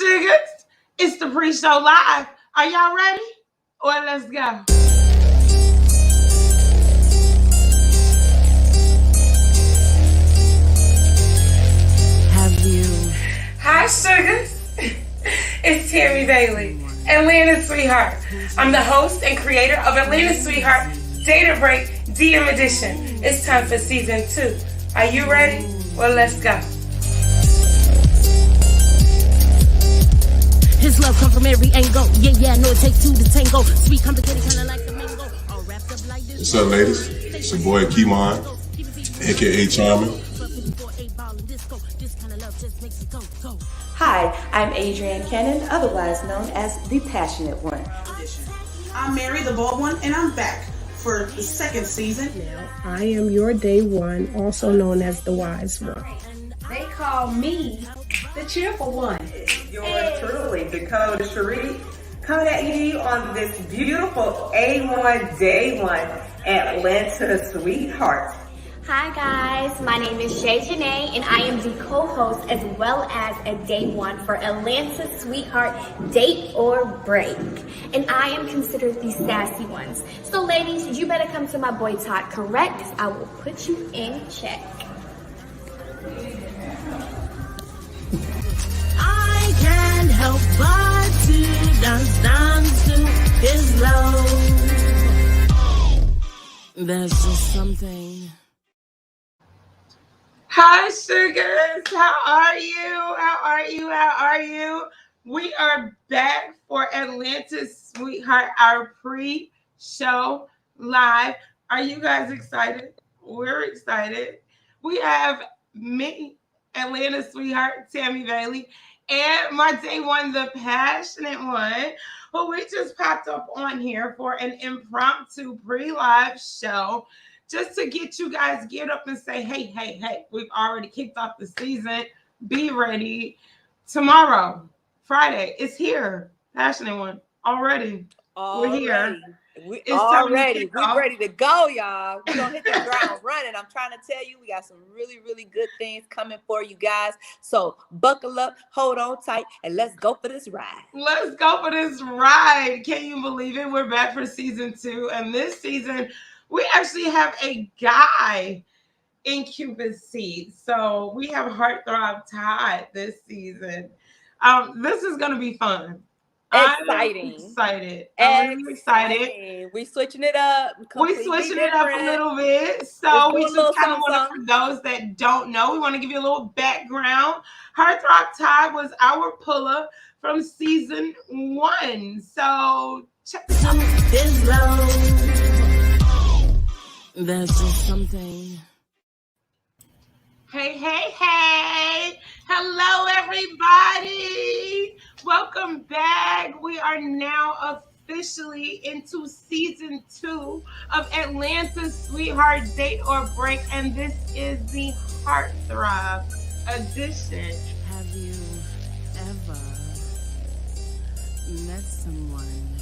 Sugahs. It's the pre-show live. Are y'all ready? Well, let's go. Hi, Sugahs. It's TAMI Bailey, Atlanta's Sweetheart. I'm the host and creator of Atlanta's Sweetheart Data Break DM Edition. It's time for season 2. Are you ready? Well, let's go. His love come from every angle. Yeah, I know it takes two to tango. Sweet, complicated, kind of like the mango. All wrapped up like this. What's up, ladies? It's your boy Kimon, aka Charming. Hi, I'm Adrienne Cannon, otherwise known as the Passionate One. I'm Mary the Bold One, and I'm back for the second season. I am your day one, also known as the wise one. They call me the cheerful one. Yours truly, Dakota Cherie, coming at you on this beautiful A1 Day 1 Atlanta Sweetheart. Hi guys, my name is Shay Janae and I am the co-host as well as a day one for Atlanta Sweetheart Date or Break. And I am considered the sassy ones. So ladies, you better come to my boy Todd, correct? Because I will put you in check. I can't help but to dance to his love. There's just something. Hi, Sugahs. How are you? We are back for Atlanta's Sweetheart, our pre-show live. Are you guys excited? We're excited. We have me, Atlanta's Sweetheart, TAMI Bailey, and my day one, the Passionate One, who we just popped up on here for an impromptu pre-live show. Just to get you guys geared up and say, hey, we've already kicked off the season. Be ready. Tomorrow, Friday, it's here. Passionate One. Already. We're here. We're ready to go, y'all. We're going to hit the ground running. I'm trying to tell you, we got some really, really good things coming for you guys. So buckle up, hold on tight, and let's go for this ride. Let's go for this ride. Can you believe it? We're back for season 2. And this season, we actually have a guy in Cupid's seat. So we have Heartthrob Todd this season. This is going to be fun. Exciting. I'm excited. We're switching it up. We're switching it up a little bit. So we just kind of want to, for those that don't know, we want to give you a little background. Heartthrob Todd was our puller from season 1. So check this out. There's just something. Hey. Hello, everybody. Welcome back. We are now officially into season 2 of Atlanta's Sweetheart Date or Break, and this is the Heartthrob edition. Have you ever met someone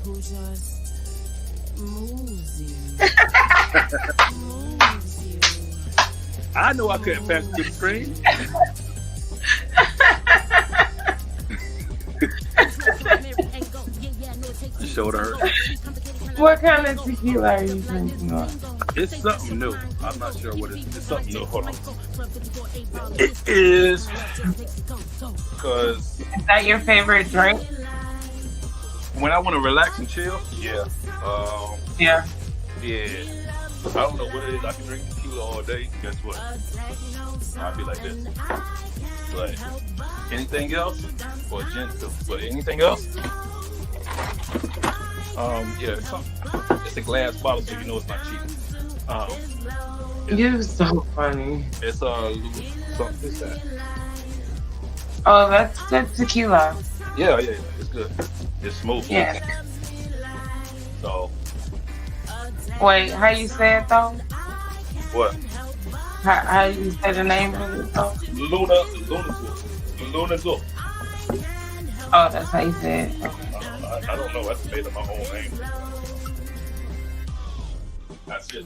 who just moves you? I know I couldn't pass through the screen. Shoulder. What kind of tequila are you drinking on? It's something new. I'm not sure what it is. It's something new. Hold on. It is because. Is that your favorite drink? When I want to relax and chill, yeah. Yeah. I don't know what it is. I can drink tequila all day. Guess what? I'll be like this. But anything else? Or gin too. But anything else? It's a glass bottle, so you know it's not cheap. You're so funny. It's something is that. Oh, that's tequila. Yeah, it's good. It's smooth. Yeah. So. Wait, how you say it though? What? How you say the name of it though? Luna Zoo. Oh, that's how you say it. I don't know. That's made up my own name. That's it.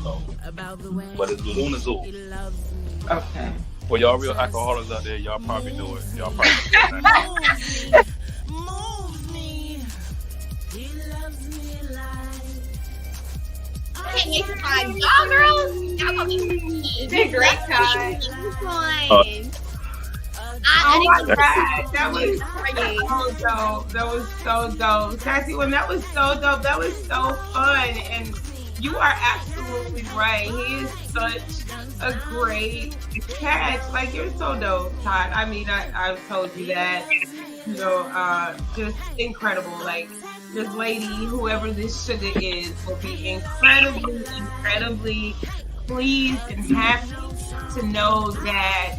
So, but it's Luna Zoo. Okay. For y'all real alcoholics out there, y'all probably know it. Y'all probably know it. Y'all girls, y'all gonna be Did great, Todd. Oh my God, that was so dope. That was so dope. Sassy one, that was so dope. That was so fun. And you are absolutely right. He is such a great catch. Like, you're so dope, Todd. I mean, I've told you that. You know, just incredible. Like, this lady, whoever this sugar is, will be incredibly pleased and happy to know that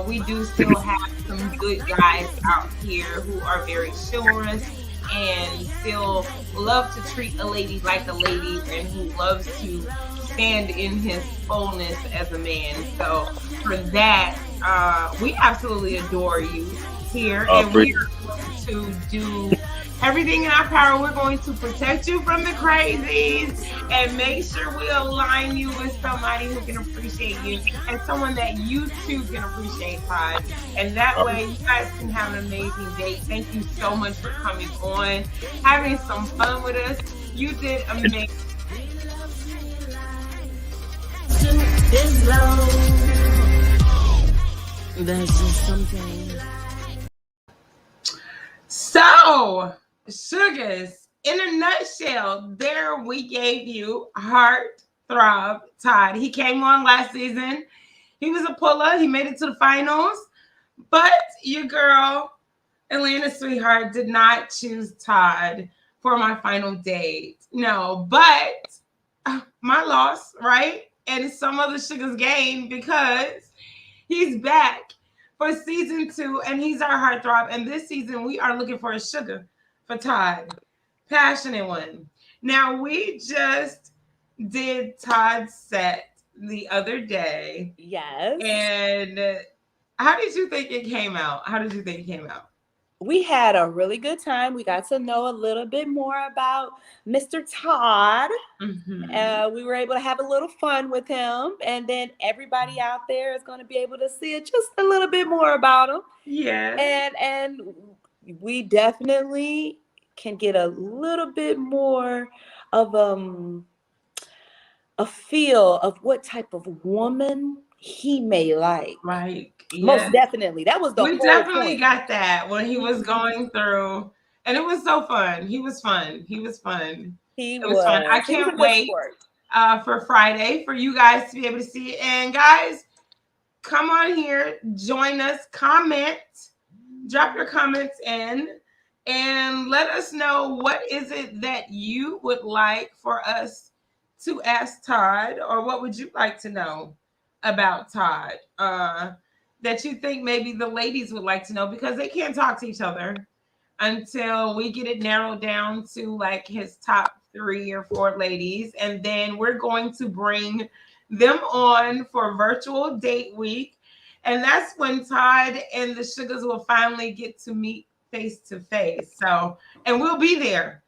we do still have some good guys out here who are very chivalrous and still love to treat a lady like a lady and who loves to stand in his fullness as a man. So for that, we absolutely adore you here, and we are going to do everything in our power. We're going to protect you from the crazies and make sure we align you with somebody who can appreciate you and someone that you too can appreciate, Todd. And that way you guys can have an amazing date. Thank you so much for coming on, having some fun with us. You did amazing. There's just something. So, Sugahs, in a nutshell, there we gave you Heartthrob Todd. He came on last season. He was a puller. He made it to the finals. But your girl, Atlanta Sweetheart, did not choose Todd for my final date. No, but my loss, right? And some other Sugahs gain because he's back for season 2, and he's our heartthrob. And this season, we are looking for a sugar for Todd. Passionate one. Now, we just did Todd's set the other day. Yes. And how did you think it came out? How did you think it came out? We had a really good time. We got to know a little bit more about Mr. Todd. Mm-hmm. We were able to have a little fun with him. And then everybody out there is going to be able to see it just a little bit more about him. Yeah. And we definitely can get a little bit more of a feel of what type of woman he may like. Right. Yeah. Most definitely. That was the we whole definitely point. got that when he was going through, and it was so fun. He was fun. It was fun. I can't wait for Friday for you guys to be able to see it. And guys, come on here, join us, comment, drop your comments in, and let us know what is it that you would like for us to ask Todd, or what would you like to know about Todd that you think maybe the ladies would like to know, because they can't talk to each other until we get it narrowed down to like his top 3 or 4 ladies. And then we're going to bring them on for virtual date week. And that's when Todd and the Sugahs will finally get to meet face to face. So, and we'll be there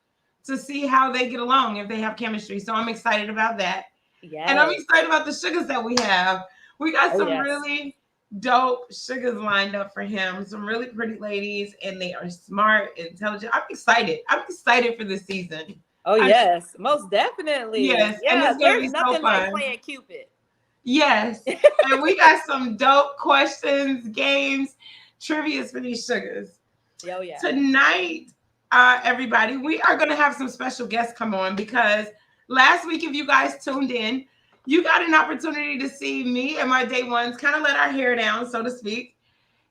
to see how they get along, if they have chemistry. So I'm excited about that. Yeah. And I'm excited about the Sugahs that we have. We got some really dope Sugahs lined up for him. Some really pretty ladies, and they are smart, intelligent. I'm excited. I'm excited for this season. Oh, yes. Most definitely. Yes. Yeah, And it's gonna be there's nothing so like fun. playing Cupid. Yes. And we got some dope questions, games, trivias for these Sugahs. Oh, yeah. Tonight, everybody, we are going to have some special guests come on, because last week, if you guys tuned in, you got an opportunity to see me and my day ones kind of let our hair down, so to speak.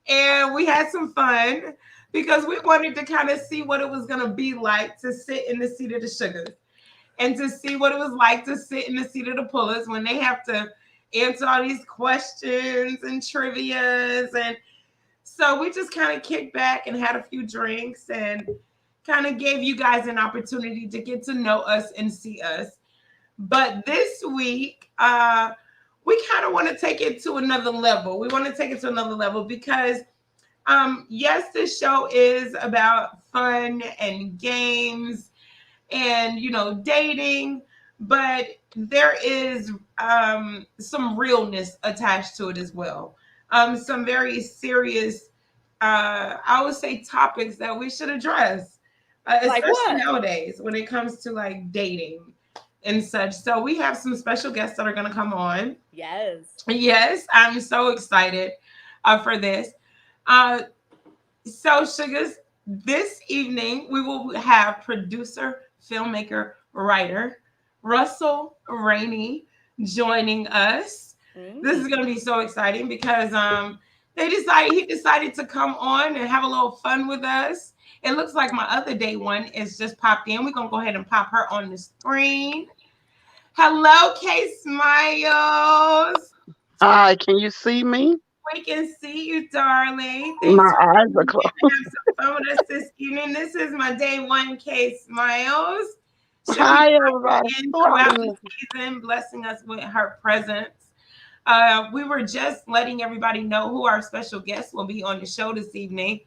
And we had some fun because we wanted to kind of see what it was going to be like to sit in the seat of the Sugahs, and to see what it was like to sit in the seat of the pullers when they have to answer all these questions and trivias. And so we just kind of kicked back and had a few drinks and kind of gave you guys an opportunity to get to know us and see us. But this week, we kind of want to take it to another level. We want to take it to another level because, yes, this show is about fun and games and, you know, dating, but there is some realness attached to it as well. some very serious, I would say, topics that we should address, Like especially what? nowadays when it comes to like dating and such. So we have some special guests that are going to come on. Yes. Yes, I'm so excited for this. So, Sugars, this evening we will have producer, filmmaker, writer Russell Rainey joining us. This is going to be so exciting because he decided to come on and have a little fun with us. It looks like my other day one is just popped in. We're going to go ahead and pop her on the screen. Hello, Kay Smiles. Hi, can you see me? We can see you, darling. My Thanks for eyes are closed. have some fun with us this evening. This is my day one, Kay Smiles. She'll Hi, be everybody. in throughout the season, blessing us with her presence. We were just letting everybody know who our special guests will be on the show this evening.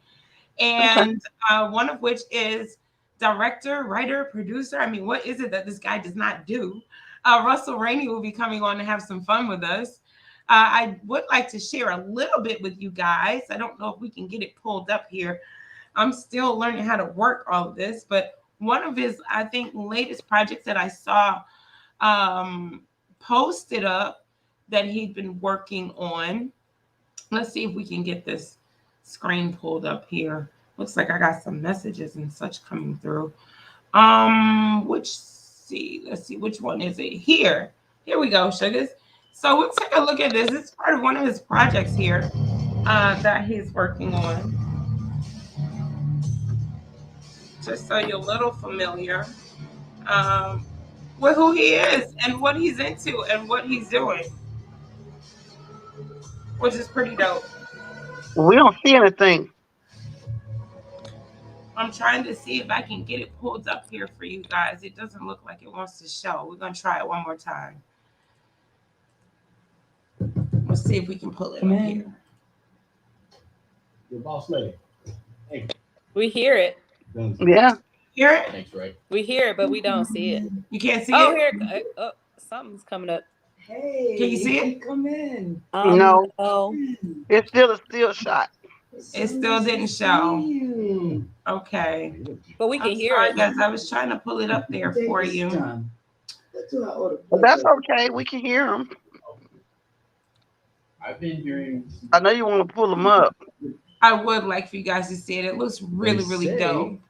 And one of which is director, writer, producer. I mean, what is it that this guy does not do? Russell Rainey will be coming on to have some fun with us. I would like to share a little bit with you guys. I don't know if we can get it pulled up here. I'm still learning how to work all of this, but one of his, I think, latest projects that I saw posted up that he'd been working on. Let's see if we can get this screen pulled up here. Looks like I got some messages and such coming through. Let's see, which one is it? Here we go, Sugars. So we'll take a look at this. It's part of one of his projects here that he's working on. Just so you're a little familiar with who he is and what he's into and what he's doing, which is pretty dope. We don't see anything. I'm trying to see if I can get it pulled up here for you guys. It doesn't look like it wants to show. We're going to try it one more time. Let's see if we can pull it up here. Your boss lady. Hey. We hear it. Yeah. Hear it? Thanks, Ray. We hear it, but we don't see it. You can't see Oh, it? here. Oh, something's coming up. Hey. Can you see it? Come in. No. Oh. It's still a still shot. It still didn't show. Okay. But we can hear sorry, it. guys. I was trying to pull it up there for you. But that's okay. We can hear them. I've been hearing. I know you want to pull them up. I would like for you guys to see it. It looks really, really dope.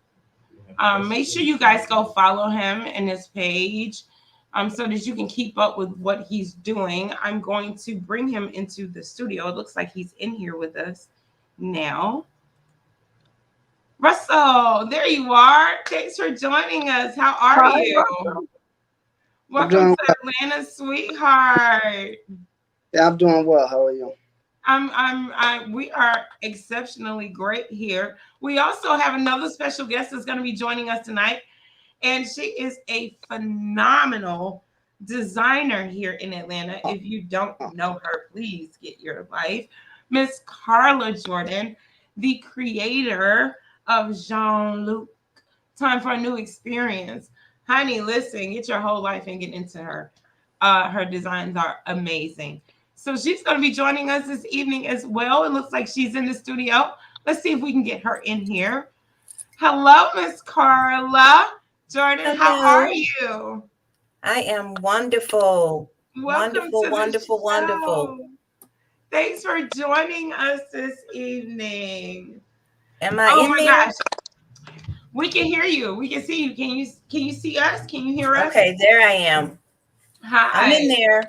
Make sure you guys go follow him and his page so that you can keep up with what he's doing. I'm going to bring him into the studio. It looks like he's in here with us now. Russell, there you are. Thanks for joining us. How are you? Russell. Welcome to Atlanta, sweetheart. Yeah, I'm doing well. How are you? We are exceptionally great here. We also have another special guest that's going to be joining us tonight, and she is a phenomenal designer here in Atlanta. If you don't know her, please get your life. Miss Carla Jordan, the creator of Jean-Luc, Time for a New Experience. Honey, listen, get your whole life and get into her. Her designs are amazing. So she's going to be joining us this evening as well. It looks like she's in the studio. Let's see if we can get her in here. Hello, Miss Carla Jordan. Hello. How are you? I am wonderful. Welcome Wonderful. Thanks for joining us this evening. Am I in there? Gosh. We can hear you. We can see you. Can you see us? Can you hear us? Okay, there I am. Hi. I'm in there.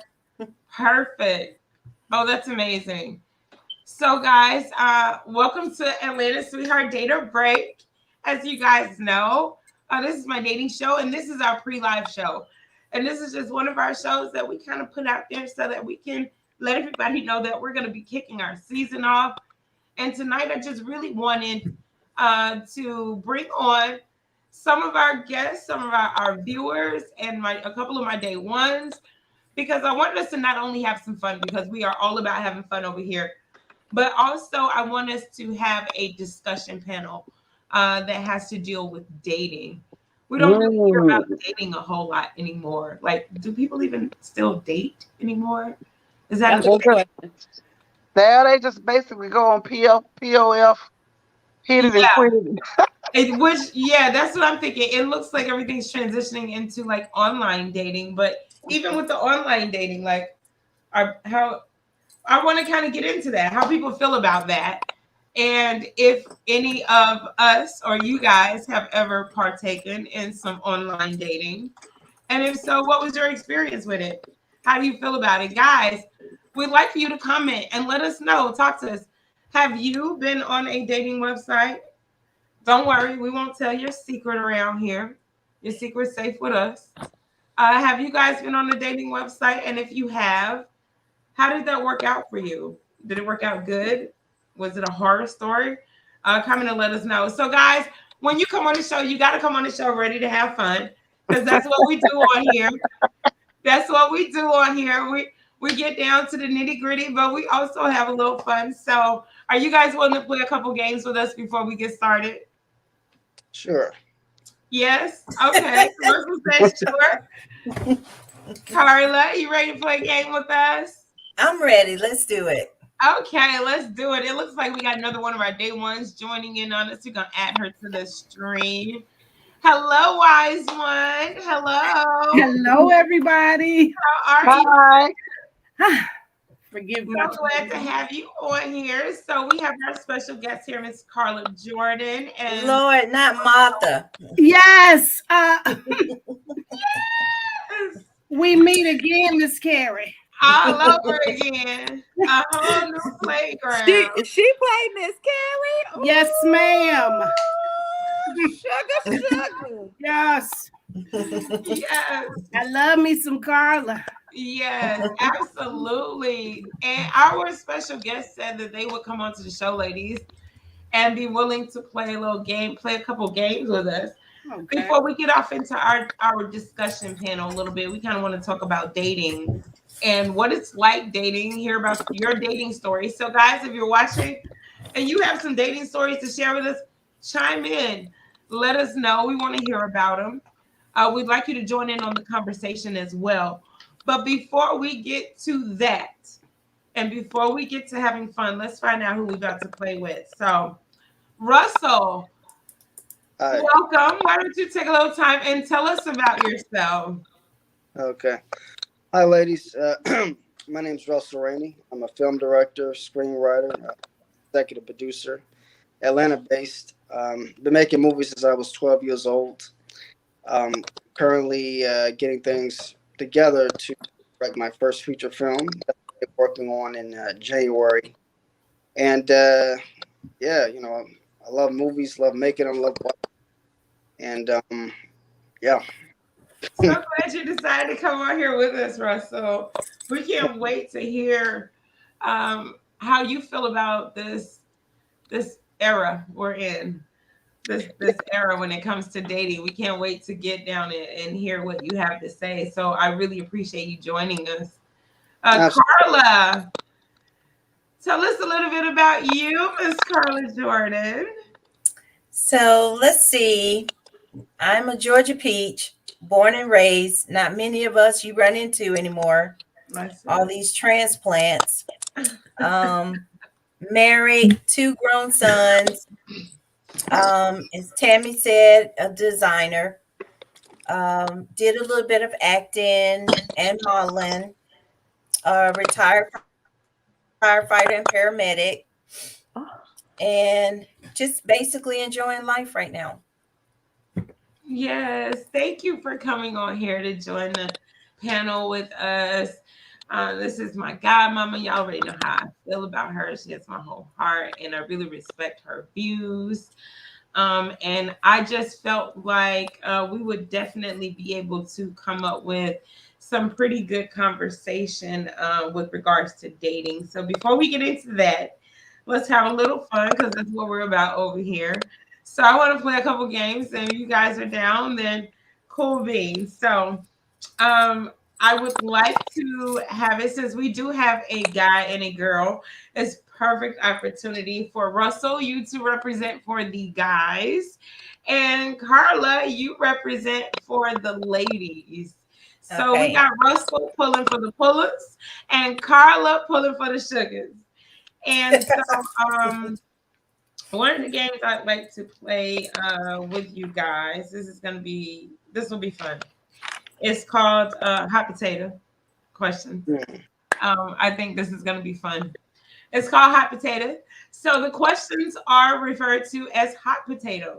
Perfect. Oh, that's amazing. So, guys, welcome to Atlanta Sweetheart Date or Break. As you guys know, this is my dating show, and this is our pre-live show. And this is just one of our shows that we kind of put out there so that we can let everybody know that we're going to be kicking our season off. And tonight, I just really wanted to bring on some of our guests, some of our viewers, and a couple of my day ones, because I wanted us to not only have some fun, because we are all about having fun over here, but also I want us to have a discussion panel that has to deal with dating. We don't really hear about dating a whole lot anymore. Like, do people even still date anymore? Is that They just basically go on POF, hit it and quit it. That's what I'm thinking. It looks like everything's transitioning into like online dating, but even with the online dating, like how I want to kind of get into that, how people feel about that. And if any of us or you guys have ever partaken in some online dating. And if so, what was your experience with it? How do you feel about it? Guys, we'd like for you to comment and let us know. Talk to us. Have you been on a dating website? Don't worry, we won't tell your secret around here. Your secret's safe with us. Have you guys been on a dating website? And if you have, how did that work out for you? Did it work out good? Was it a horror story? Come and let us know. So, guys, when you come on the show, you got to come on the show ready to have fun, because that's what we do on here. That's what we do on here. We get down to the nitty gritty, but we also have a little fun. So, are you guys willing to play a couple games with us before we get started? Sure. Yes. Okay. Russell says sure. Carla, you ready to play a game with us? I'm ready. Let's do it. Okay, let's do it. It looks like we got another one of our day ones joining in on us. We're going to add her to the stream. Hello, wise one. Hello. Hello, everybody. How are you? Forgive me. I'm glad to have you on here. So we have our special guest here, Miss Carla Jordan. And Lord, not Martha. Yes. yes. We meet again, Miss Carrie. All over again. A whole new playground. She played Miss Carrie? Ooh. Yes, ma'am. Sugar. Yes. Yes. I love me some Carla. Yes, absolutely. And our special guest said that they would come onto the show, ladies, and be willing to play a little game, play a couple games with us. Okay. Before we get off into our discussion panel a little bit, we kind of want to talk about dating and what it's like dating, hear about your dating story. So, guys, if you're watching and you have some dating stories to share with us, chime in. Let us know. We want to hear about them. We'd like you to join in on the conversation as well. But before we get to that, and before we get to having fun, let's find out who we're about to play with. So, Russell, welcome. Why don't you take a little time and tell us about yourself? Okay. Hi, ladies. My name is Russell Rainey. I'm a film director, screenwriter, executive producer, Atlanta-based. Been making movies since I was 12 years old. Currently getting things together to direct my first feature film that I'm working on in January. And yeah, you know, I love movies, love making them, love watching. And yeah. So glad you decided to come on here with us, Russell. We can't wait to hear how you feel about this era we're in. This era when it comes to dating. We can't wait to get down and hear what you have to say. So I really appreciate you joining us. Carla, tell us a little bit about you, Miss Carla Jordan. So let's see. I'm a Georgia peach, born and raised. Not many of us you run into anymore. All these transplants. Married, 2 grown sons. As Tammy said, a designer. Did a little bit of acting and modeling. Retired firefighter and paramedic. And just basically enjoying life right now. Yes, thank you for coming on here to join the panel with us. This is my godmama. Y'all already know how I feel about her. She has my whole heart, and I really respect her views. And I just felt like we would definitely be able to come up with some pretty good conversation with regards to dating. So before we get into that, let's have a little fun, because that's what we're about over here. So I want to play a couple games, and if you guys are down, then cool beans. So I would like to have it, since we do have a guy and a girl, it's perfect opportunity for Russell, you to represent for the guys, and Carla, you represent for the ladies. So we got Russell pulling for the pullers and Carla pulling for the sugars. And so one of the games I'd like to play with you guys, this will be fun. It's called Hot Potato Questions. I think this is going to be fun. It's called Hot Potato. So the questions are referred to as hot potatoes.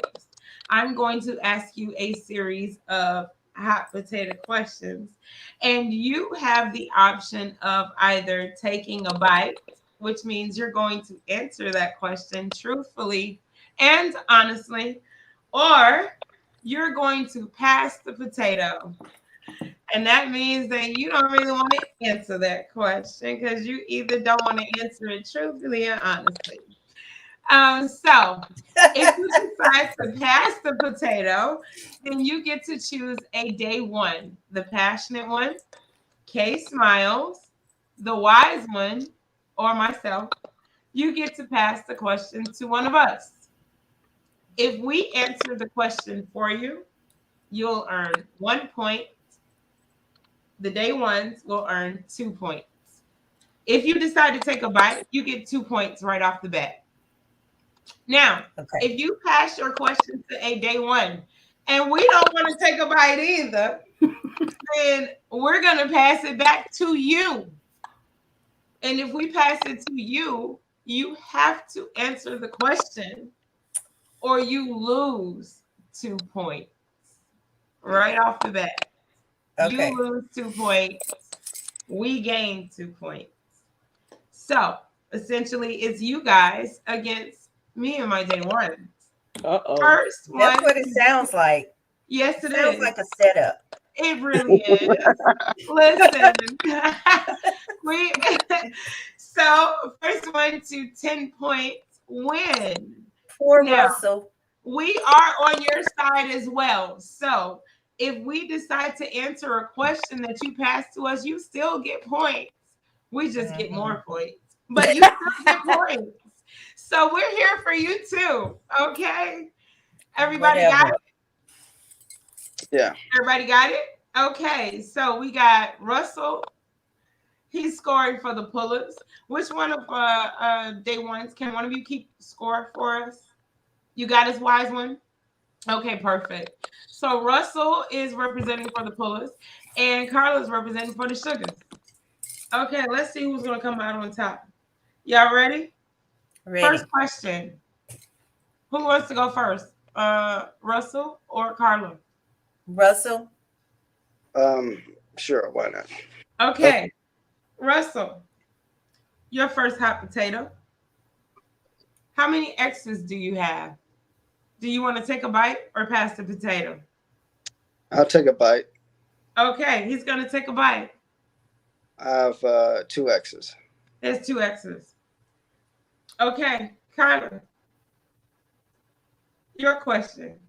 I'm going to ask you a series of hot potato questions, and you have the option of either taking a bite, which means you're going to answer that question truthfully and honestly, or you're going to pass the potato. And that means that you don't really want to answer that question because you either don't want to answer it truthfully or honestly. So if you decide to pass the potato, then you get to choose a day one, the passionate one, Kay Smiles, the wise one, or myself. You get to pass the question to one of us. If we answer the question for you, you'll earn 1 point. The day ones will earn 2 points. If you decide to take a bite, you get 2 points right off the bat. Now, if you pass your question to a day one and we don't want to take a bite either, then we're going to pass it back to you. And if we pass it to you, you have to answer the question or you lose 2 points right off the bat. Okay. You lose 2 points. We gain 2 points. So essentially, it's you guys against me and my day one. First one. That's what it sounds like. Yes, it sounds is. like a setup. It really is. Listen. So first one to 10 points win. Poor Russell. We are on your side as well. So if we decide to answer a question that you pass to us, you still get points. We just get more points. But you still get points. So we're here for you too. Okay. Everybody got it? Yeah. Everybody got it? Okay. So we got Russell. He's scoring for the pullers. Which one of day ones? Can one of you keep score for us? You got his wise one? Okay, perfect. So Russell is representing for the pullers and Carla's representing for the sugars. Okay, let's see who's going to come out on top. Y'all ready? Ready. First question. Who wants to go first? Russell or Carla? Russell. Sure, why not? Okay. Russell, your first hot potato. How many X's do you have? Do you want to take a bite or pass the potato? I'll take a bite. Okay, he's going to take a bite. I have 2 X's. There's 2 X's. Okay, Carla, your question.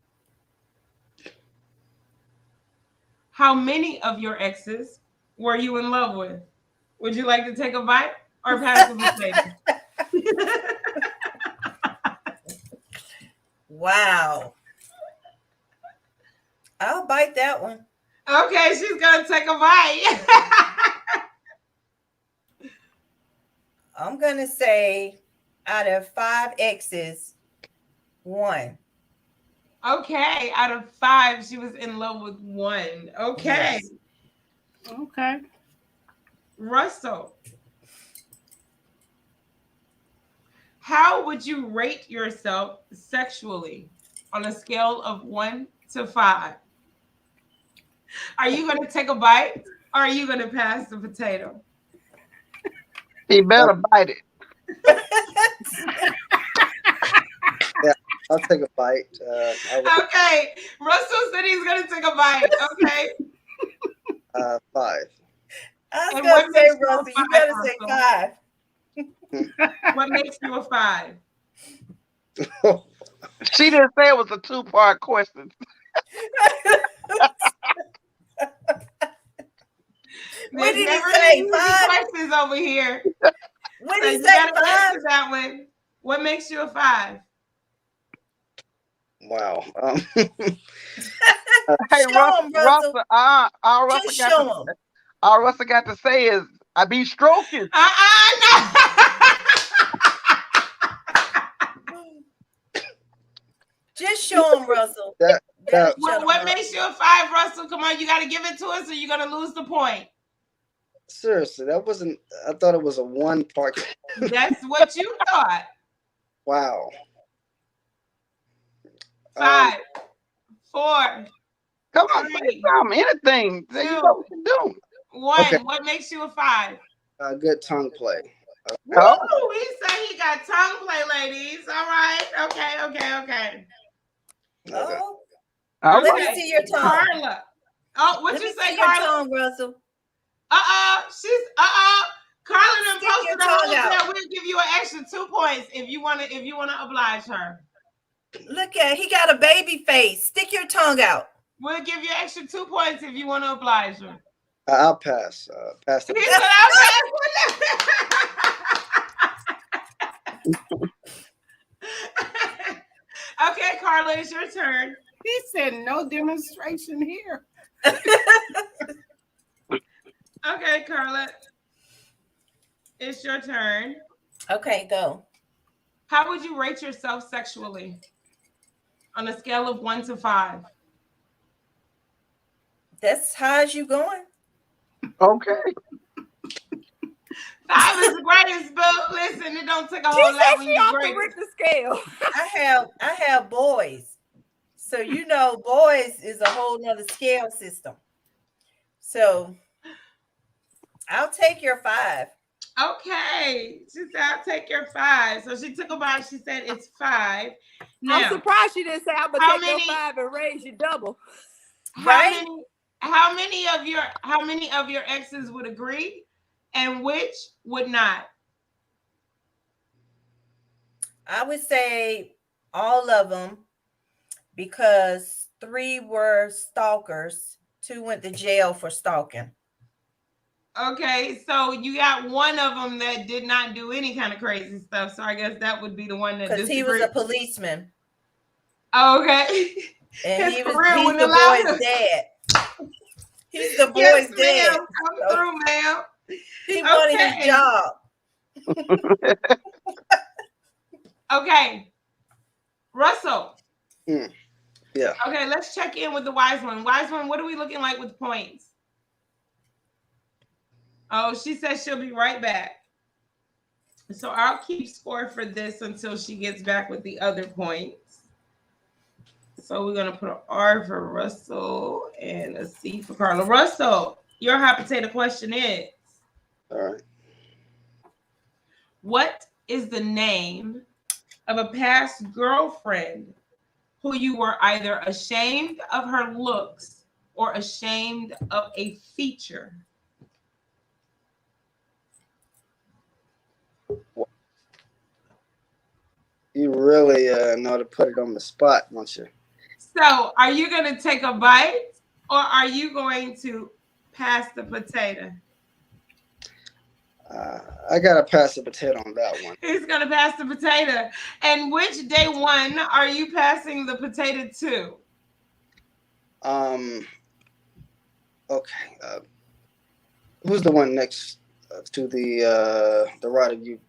How many of your exes were you in love with? Would you like to take a bite or pass the potato? Wow. I'll bite that one. Okay, she's going to take a bite. I'm going to say out of 5 X's, 1. Okay, out of 5, she was in love with 1. Okay. Yes. Okay. Russell, how would you rate yourself sexually on a scale of 1 to 5? Are you going to take a bite or are you going to pass the potato? He better bite it. Yeah, I'll take a bite. Okay, Russell said he's going to take a bite. Okay. 5. I was going to say, Russell, you better say 5. What makes you a 5? She didn't say it was a 2-part question. What did he say? 5 questions over here. What did he say? 5? That one. What makes you a 5? Wow. Hey, Russell, all Russell got to say is, I be stroking. No. Just show him, Russell. What makes you a 5, Russell? Come on, you got to give it to us, or you're gonna lose the point. Seriously, that wasn't. I thought it was a 1 part. That's what you thought. Wow. 5, 4. Come on, say something, anything that you know what to do. 1. Okay. What makes you a 5? Good tongue play. Woo! He said he got tongue play, ladies. All right. Okay. Oh. All Let right. me see your tongue. Carla. Oh, what Let you me say, see your Carla? tongue, Russell. She's Carla done Stick posted your the tongue whole out. hotel. We'll give you an extra 2 points if you wanna oblige her. Look at, he got a baby face. Stick your tongue out. We'll give you extra 2 points if you want to oblige her. I'll pass. Pass the. He said I'll pass. Okay, Carla, it's your turn. He said no demonstration here. Okay, Carla, it's your turn. Okay, go. How would you rate yourself sexually on a scale of 1 to 5? That's high as you going. Okay. 5 is the greatest, but listen, it don't take a whole lot when you're great. The scale. I have boys, so you know, boys is a whole nother scale system. So I'll take your 5. Okay, she said I'll take your 5. So she took a bite. She said it's 5. Now, I'm surprised she didn't say I'm gonna take your 5 and raise you double. How many of your exes would agree, and which would not? I would say all of them, because 3 were stalkers, 2 went to jail for stalking. Okay, so you got one of them that did not do any kind of crazy stuff. So I guess that would be the one that because he was a policeman. Okay, And he's the boy's dad. He's the boy's dad. Come through, ma'am. He wanted his job. Okay, Russell. Yeah. Okay, let's check in with the wise one. Wise one, what are we looking like with points? Oh, she says she'll be right back. So I'll keep score for this until she gets back with the other points. So we're going to put an R for Russell and a C for Carla. Russell, your hot potato question is. All right. What is the name of a past girlfriend who you were either ashamed of her looks or ashamed of a feature? You really know to put it on the spot, don't you? So are you going to take a bite or are you going to pass the potato? I got to pass the potato on that one. He's going to pass the potato. And which day one are you passing the potato to? Okay. Who's the one next to the rider you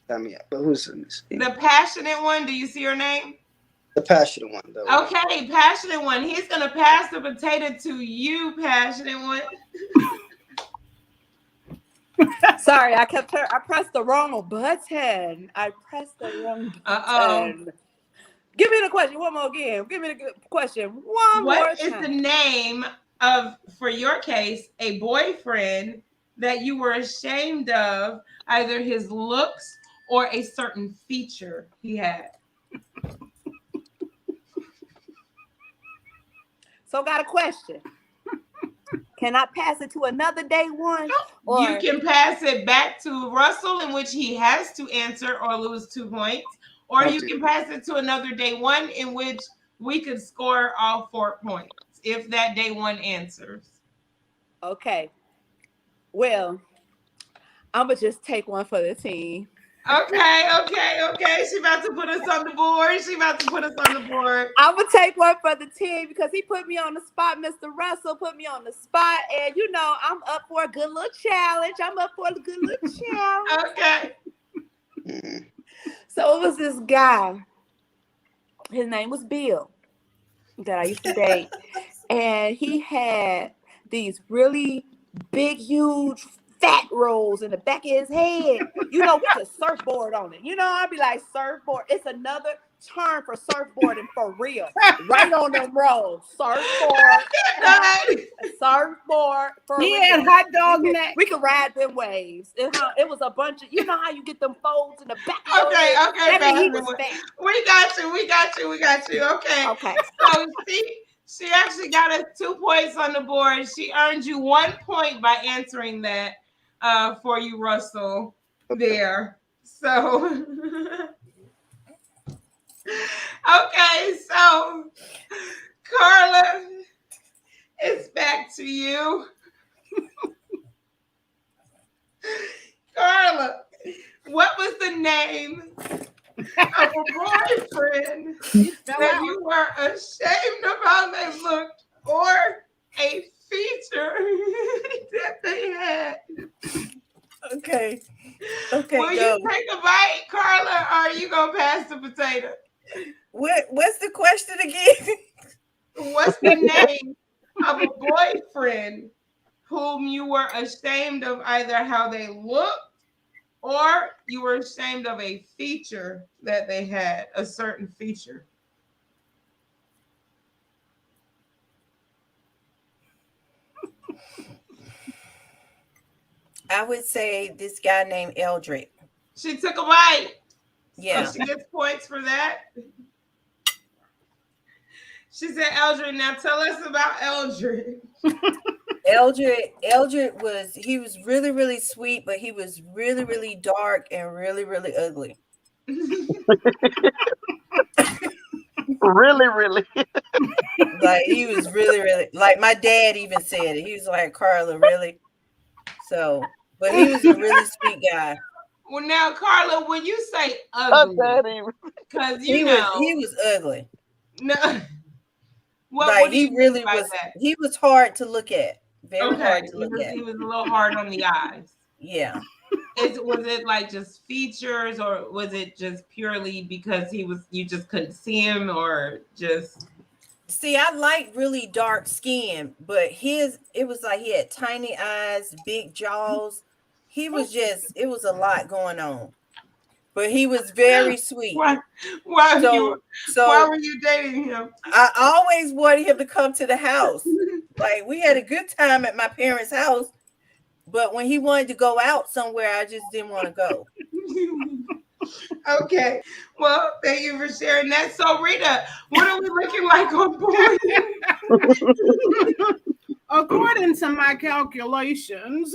TAMI? But who's in this? The passionate one. Do you see her name? The passionate one. Though. Okay, passionate one. He's going to pass the potato to you, passionate one. Sorry, I pressed the wrong button. I pressed the wrong button. Give me the question one more again. Give me the question one more time. What is the name of, for your case, a boyfriend that you were ashamed of, either his looks or a certain feature he had? So got a question. Can I pass it to another day one? Or you can pass it back to Russell, in which he has to answer or lose 2 points. Or you can pass it to another day one, in which we could score all 4 points if that day one answers. Okay. Well, I'm going to just take one for the team. Okay. She about to put us on the board. I'm going to take one for the team because he put me on the spot. Mr. Russell put me on the spot. And, you know, I'm up for a good little challenge. Okay. So it was this guy His name was Bill, that I used to date. And he had these really big, huge, fat rolls in the back of his head. You know, with a surfboard on it. You know, I'd be like, surfboard. It's another term for surfboarding for real. Right on them rolls. Surfboard. Surfboard for He real. had hot dog neck. We could ride them waves. It was a bunch of, you know how you get them folds in the back of your Okay, head? okay, That mean he Pastor. was fat. We got you. Okay. Okay. So she actually got us 2 points on the board. She earned you 1 point by answering that for you, Russell. There. So okay, so Carla, it's back to you. Carla, what was the name of a boyfriend that you were ashamed of how they looked, or a feature that they had? Okay. Will you take a bite, Carla, or are you gonna pass the potato? What's the question again? What's the name of a boyfriend whom you were ashamed of either how they looked, or you were ashamed of a feature that they had, a certain feature? I would say this guy named Eldrick. She took a bite. Yeah. So she gets points for that. She said Eldrick. Now tell us about Eldrick. Eldrick was really, really sweet, but he was really, really dark and really, really ugly. Really, really. Like he was really, really, like my dad even said it. He was like, Carla, really? So, but he was a really sweet guy. Well, now, Carla, when you say ugly, because he was ugly. No, what he really was. That? He was hard to look at. Very hard to look at. He was a little hard on the eyes. Yeah. Was it like just features, or was it just purely because you just couldn't see him, or just? See, I like really dark skin, but it was like he had tiny eyes, big jaws. He was it was a lot going on. But he was very sweet. Why were you dating him? I always wanted him to come to the house. Like we had a good time at my parents' house, but when he wanted to go out somewhere, I just didn't want to go. Okay. Well, thank you for sharing that. So, Rita, what are we looking like on board? According to my calculations,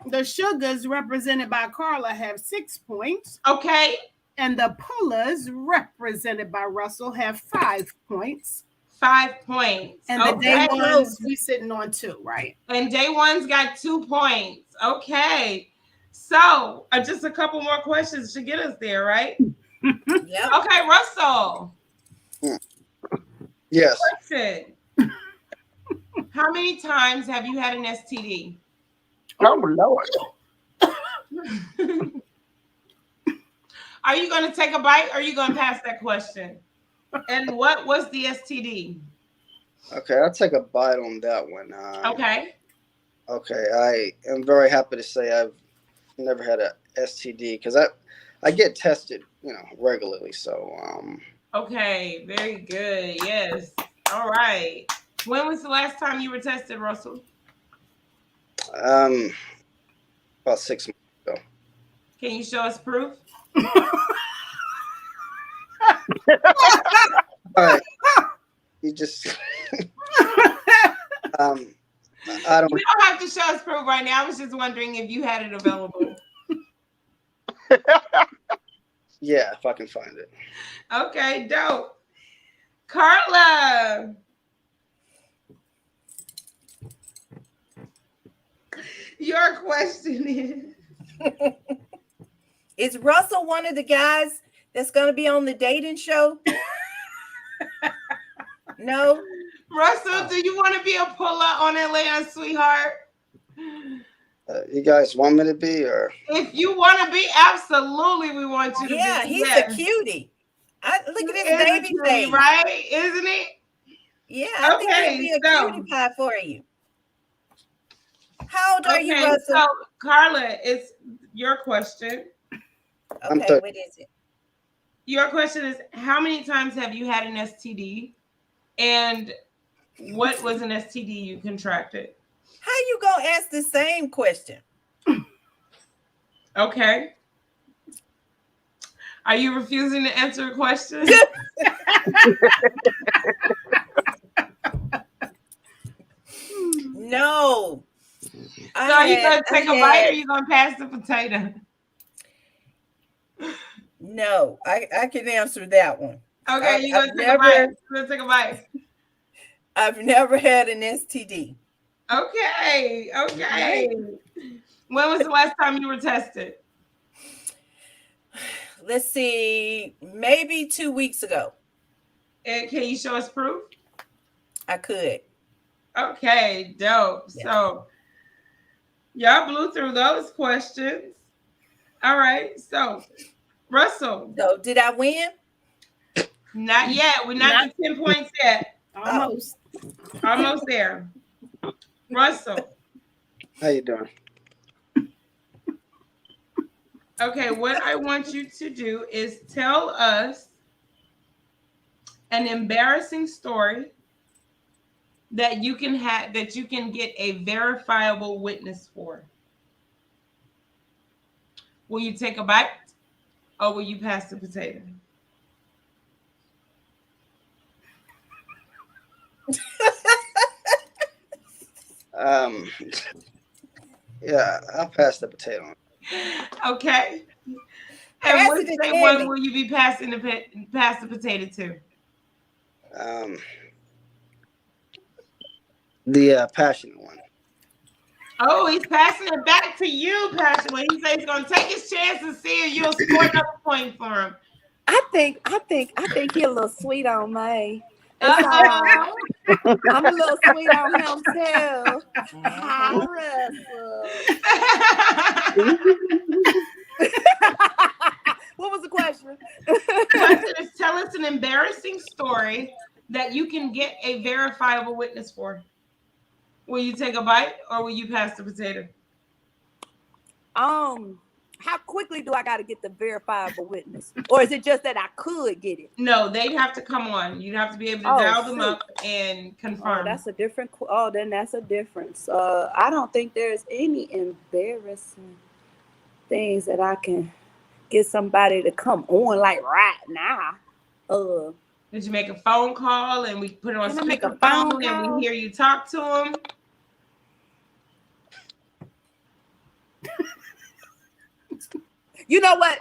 the SUGAHS represented by Carla have 6 points. Okay. And the pullers represented by Russell have 5 points. 5 points. And the day ones, we sitting on 2, right? And day one's got 2 points. Okay. So, just a couple more questions to get us there, right? Yep. Okay, Russell. Yes. Question. How many times have you had an STD? Oh, Lord. Are you going to take a bite, or are you going to pass that question? And what was the STD? Okay, I'll take a bite on that one. Okay. Okay, I am very happy to say I've never had a STD because I get tested, regularly. So. Okay, very good. Yes. All right. When was the last time you were tested, Russell? About 6 months ago. Can you show us proof? All right. You just I don't. You don't have to show us proof right now. I was just wondering if you had it available. Yeah, if I can find it. Okay, dope. Carla. Your question is Russell one of the guys that's going to be on the dating show? No. Russell, do you want to be a puller on Atlanta, sweetheart? You guys want me to be, or if you want to be, absolutely, we want you to be. Yeah, he's a cutie. Look at this It's a baby cutie, face. right? Isn't it? Yeah, I think it'd be a cutie pie for you. How old are you, Russell? So Carla, it's your question. Okay, what is it? Your question is, how many times have you had an STD? And what was an STD you contracted? How you gonna ask the same question? Okay. Are you refusing to answer a question? No. So are you gonna take a bite or are you gonna pass the potato? No, I can answer that one. Okay, you're gonna take a bite. You're gonna take a bite. I've never had an STD. Okay. When was the last time you were tested? Let's see, maybe 2 weeks ago. And can you show us proof? I could. Okay, dope. Yeah. So y'all blew through those questions. All right, so Russell. So did I win? Not yet. We're not at 10 points yet. Almost. Almost there. Russell. How you doing? Okay, what I want you to do is tell us an embarrassing story that you can get a verifiable witness for. Will you take a bite or will you pass the potato? Yeah, I'll pass the potato. Okay. And which one will you be passing the potato to? The passionate one. Oh, he's passing it back to you, passionate. He says he's gonna take his chance and see if you'll score another point for him. I think he's a little sweet on me. I'm a little sweet on him too. Hi, Russell. What was the question? The question is, tell us an embarrassing story that you can get a verifiable witness for. Will you take a bite or will you pass the potato? How quickly do I got to get the verifiable witness? Or is it just that I could get it? No, they'd have to come on. You'd have to be able to dial them up and confirm. Oh, that's a different. Oh, then that's a difference. I don't think there's any embarrassing things that I can get somebody to come on like right now. Did you make a phone call and we put it on speakerphone and we hear you talk to them? You know what?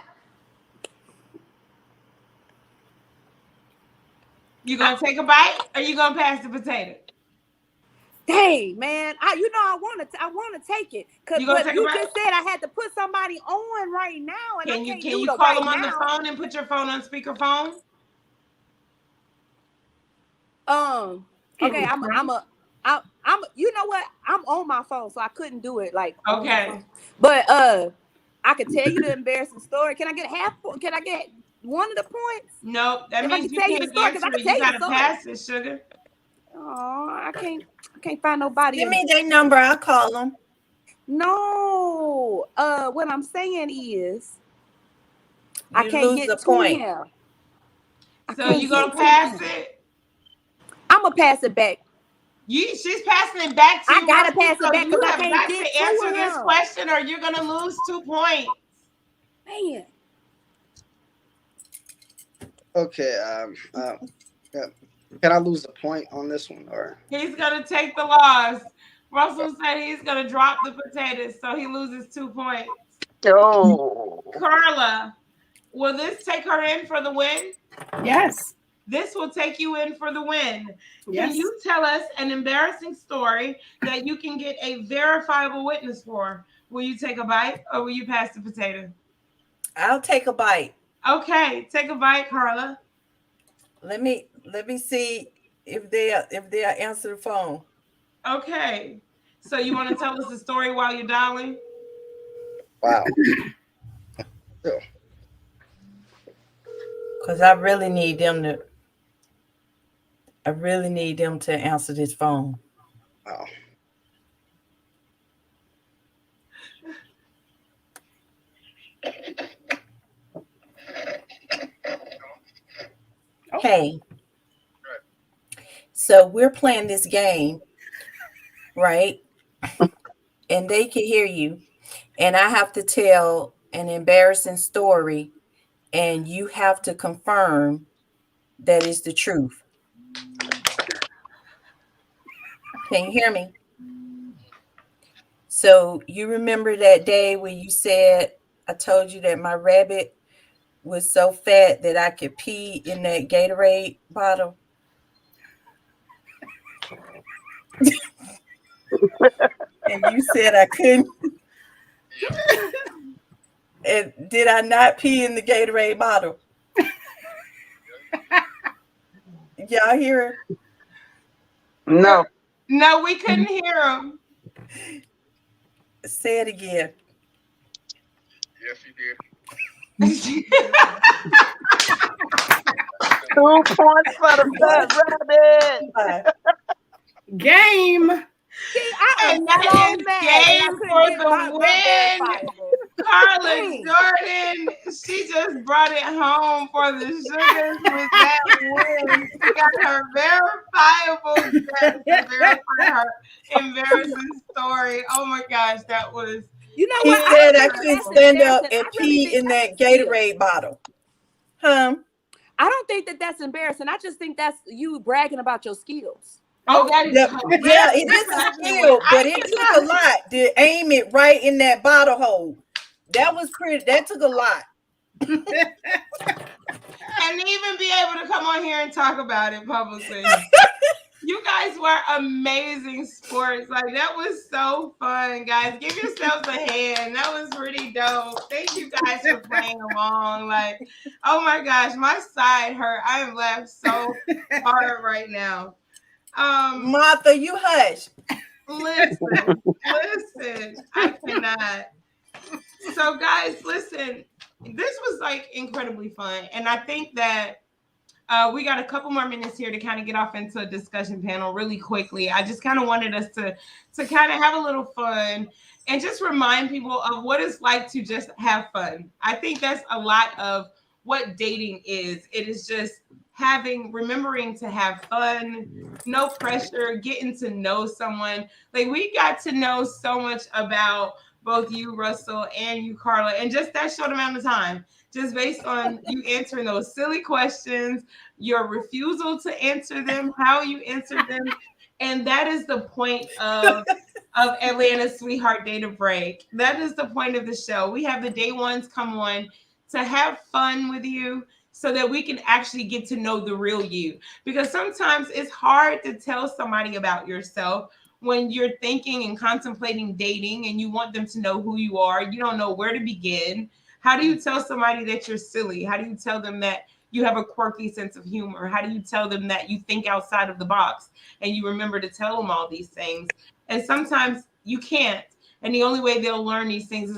You gonna take a bite or you gonna pass the potato? Hey man, I want to take it because you just said I had to put somebody on right now, and can you call them on the phone and put your phone on speakerphone? Okay, I'm you know what? I'm on my phone, so I couldn't do it like okay. But I could tell you the embarrassing story. Can I get Can I get one of the points? No, that means you can't answer it. You gotta pass it, sugar. Oh, I can't find nobody. Give me their number. I'll call them. No. What I'm saying is, I can't get the point. So you gonna pass it? I'm gonna pass it back. She's passing it back to you. I gotta pass it back because I can't get to answer this question, or you're gonna lose 2 points. Man. Okay. Can I lose a point on this one, or he's gonna take the loss? Russell said he's gonna drop the potatoes, so he loses 2 points. Oh, Carla, will this take her in for the win? Yes. This will take you in for the win. Yes. Can you tell us an embarrassing story that you can get a verifiable witness for? Will you take a bite or will you pass the potato? I'll take a bite. Okay, take a bite, Carla. Let me see if they'll answer the phone. Okay. So you want to tell us the story while you're dialing? Wow. Because I really need them to answer this phone. Oh. Hey, so we're playing this game, right? And they can hear you. And I have to tell an embarrassing story, and you have to confirm that is the truth. Can you hear me? So you remember that day when you said, I told you that my rabbit was so fat that I could pee in that Gatorade bottle? And you said I couldn't. And did I not pee in the Gatorade bottle? Y'all hear him? No. No, we couldn't hear him. Say it again. Yes, you did. 2 points for the fat rabbit. Game. See, I am And that so is mad game that I for couldn't get the my win. Carla Jordan, she just brought it home for the Sugars with that win. She got her verifiable guess to verify her embarrassing story. Oh my gosh, that was. You know He what? said I couldn't stand up and pee in that Gatorade bottle. Huh? I don't think that that's embarrassing. I just think that's you bragging about your skills. Oh, that is yeah, it is a skill, but it took a lot to aim it right in that bottle hole. That was pretty. That took a lot. And even be able to come on here and talk about it publicly. You guys were amazing sports. Like, that was so fun, guys. Give yourselves a hand. That was pretty dope. Thank you guys for playing along. Like, oh my gosh, my side hurt. I am laughing so hard right now. Martha, you hush. Listen, I cannot. So, guys, listen, this was like incredibly fun. And I think that we got a couple more minutes here to kind of get off into a discussion panel really quickly. I just kind of wanted us to kind of have a little fun and just remind people of what it's like to just have fun. I think that's a lot of what dating is. It is just remembering to have fun, no pressure, getting to know someone. Like, we got to know so much about both you, Russell, and you, Carla, and just that short amount of time, just based on you answering those silly questions, your refusal to answer them, how you answered them. And that is the point of Atlanta's Sweetheart Date or Break. That is the point of the show. We have the day ones come on to have fun with you, so that we can actually get to know the real you. Because sometimes it's hard to tell somebody about yourself when you're thinking and contemplating dating and you want them to know who you are. You don't know where to begin. How do you tell somebody that you're silly? How do you tell them that you have a quirky sense of humor? How do you tell them that you think outside of the box and you remember to tell them all these things? And sometimes you can't. And the only way they'll learn these things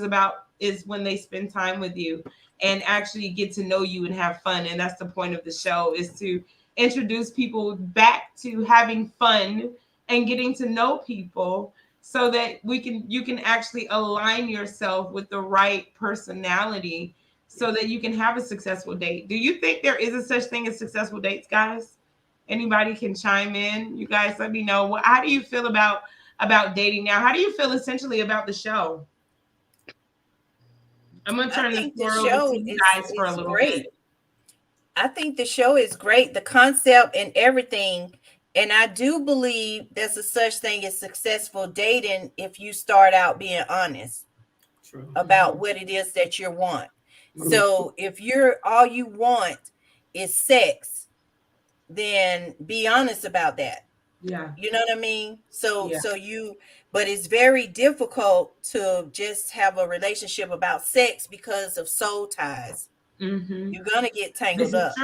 is when they spend time with you and actually get to know you and have fun. And that's the point of the show, is to introduce people back to having fun and getting to know people, so that you can actually align yourself with the right personality so that you can have a successful date. Do you think there is a such thing as successful dates, guys? Anybody can chime in. You guys let me know. How do you feel about dating now? How do you feel essentially about the show? I'm going to turn the floor over to you guys for a little bit. I think the show is great, the concept and everything. And I do believe there's a such thing as successful dating if you start out being honest about what it is that you want. So if all you want is sex, then be honest about that. Yeah. You know what I mean? But it's very difficult to just have a relationship about sex because of soul ties. Mm-hmm. You're going to get tangled up.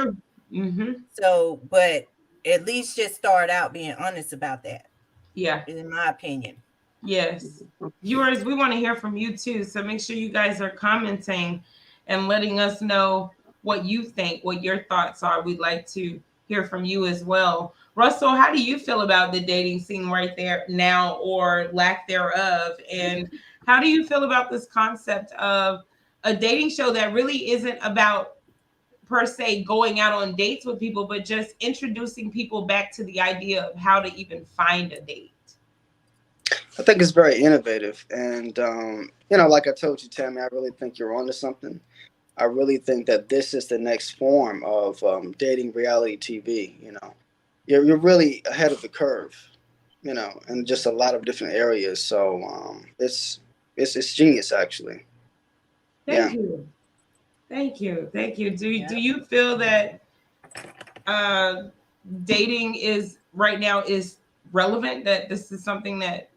Mm-hmm. So, but at least just start out being honest about that. Yeah. In my opinion. Yes. Viewers, we want to hear from you too. So make sure you guys are commenting and letting us know what you think, what your thoughts are. We'd like to hear from you as well. Russell, how do you feel about the dating scene right there now, or lack thereof? And how do you feel about this concept of a dating show that really isn't about per se going out on dates with people, but just introducing people back to the idea of how to even find a date? I think it's very innovative, and like I told you, Tammy, I really think you're onto something. I really think that this is the next form of dating reality TV. You're really ahead of the curve, in just a lot of different areas. So it's genius, actually. Thank you. Thank you. Thank you. Do you feel that dating is right now is relevant, that this is something that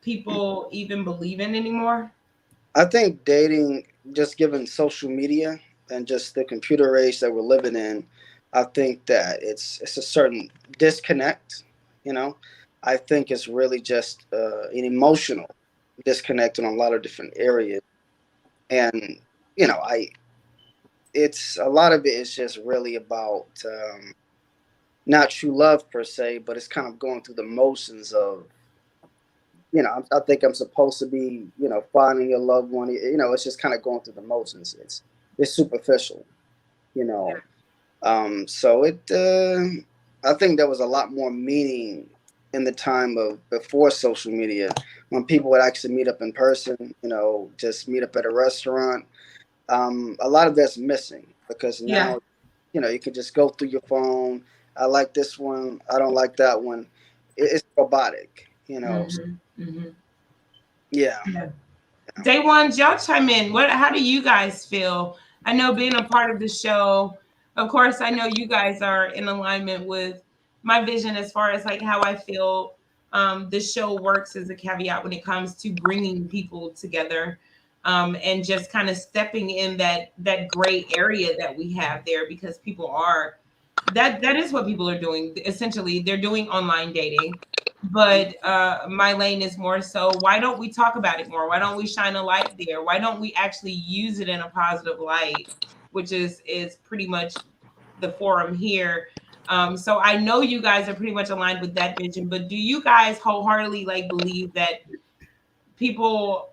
people even believe in anymore? I think dating, just given social media and just the computer age that we're living in, I think that it's a certain disconnect. I think it's really just an emotional disconnect in a lot of different areas, and it's a lot of it is just really about not true love per se, but it's kind of going through the motions of, I think I'm supposed to be, finding a loved one. It's just kind of going through the motions. It's superficial, So I think there was a lot more meaning in the time of before social media, when people would actually meet up in person, just meet up at a restaurant. A lot of that's missing because now, you can just go through your phone. I like this one. I don't like that one. It's robotic, Yeah. Day ones, y'all chime in. How do you guys feel? I know being a part of the show, of course, I know you guys are in alignment with my vision as far as like how I feel this show works as a caveat when it comes to bringing people together, and just kind of stepping in that gray area that we have there, because people are that is what people are doing. Essentially, they're doing online dating. But my lane is more so, why don't we talk about it more? Why don't we shine a light there? Why don't we actually use it in a positive light, which is pretty much the forum here. So I know you guys are pretty much aligned with that vision, but do you guys wholeheartedly believe that people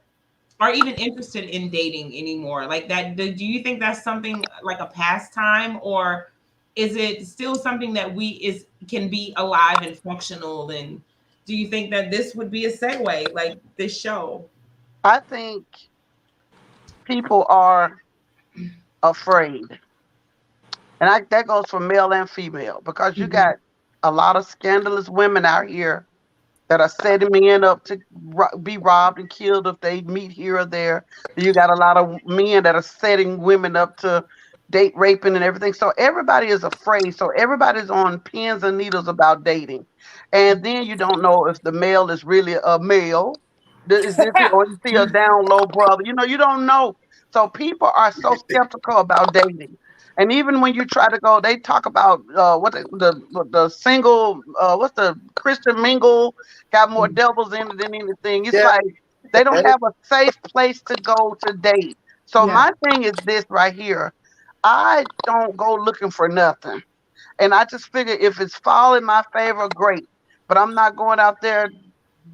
are even interested in dating anymore? Like that, do you think that's something like a pastime, or is it still something that can be alive and functional? And do you think that this would be a segue, like this show? I think people are afraid. And that goes for male and female, because you got a lot of scandalous women out here that are setting men up to be robbed and killed if they meet here or there. You got a lot of men that are setting women up to date raping and everything. So everybody is afraid. So everybody's on pins and needles about dating. And then you don't know if the male is really a male. Is this, or you see a down low brother? You don't know. So people are so skeptical about dating. And even when you try to go, they talk about what the single, what's the Christian mingle, got more devils in it than anything. It's like they don't have a safe place to go to date. So my thing is this right here. I don't go looking for nothing. And I just figure if it's fall in my favor, great. But I'm not going out there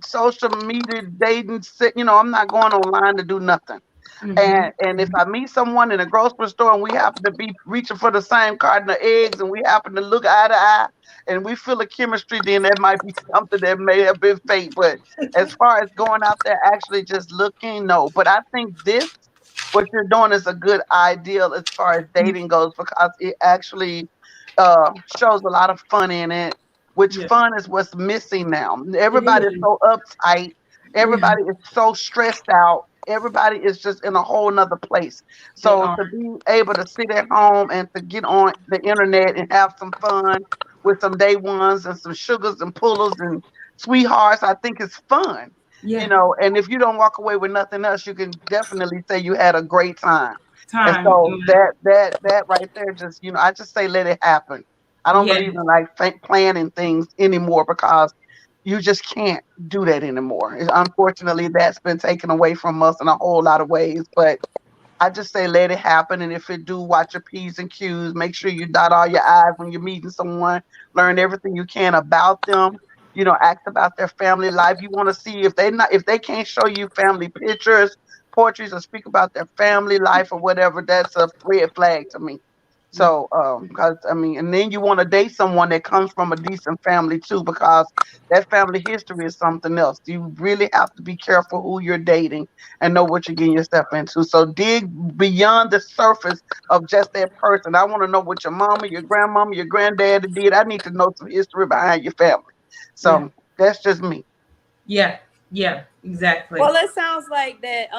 social media dating, I'm not going online to do nothing. And if I meet someone in a grocery store and we happen to be reaching for the same carton of eggs and we happen to look eye to eye and we feel a chemistry, then that might be something that may have been fate. But as far as going out there actually just looking, no. But I think what you're doing is a good ideal as far as dating goes, because it actually shows a lot of fun in it, which fun is what's missing now. Everybody is so uptight. Everybody is so stressed out. Everybody is just in a whole nother place. So to be able to sit at home and to get on the internet and have some fun with some day ones and some sugars and pullers and sweethearts, I think it's fun. And if you don't walk away with nothing else, you can definitely say you had a great time. And so that right there, just, I just say let it happen. I don't believe in planning things anymore, because you just can't do that anymore. Unfortunately, that's been taken away from us in a whole lot of ways. But I just say let it happen, and if it do, watch your P's and Q's. Make sure you dot all your I's when you're meeting someone. Learn everything you can about them. You know, ask about their family life. You want to see if they can't show you family pictures, portraits, or speak about their family life or whatever. That's a red flag to me. So, because I mean, and then you want to date someone that comes from a decent family too, because that family history is something else. You really have to be careful who you're dating and know what you're getting yourself into. So dig beyond the surface of just that person. I want to know what your mama, your grandmama, your granddad did. I need to know some history behind your family. So that's just me. Yeah, yeah, exactly. Well, it sounds like that,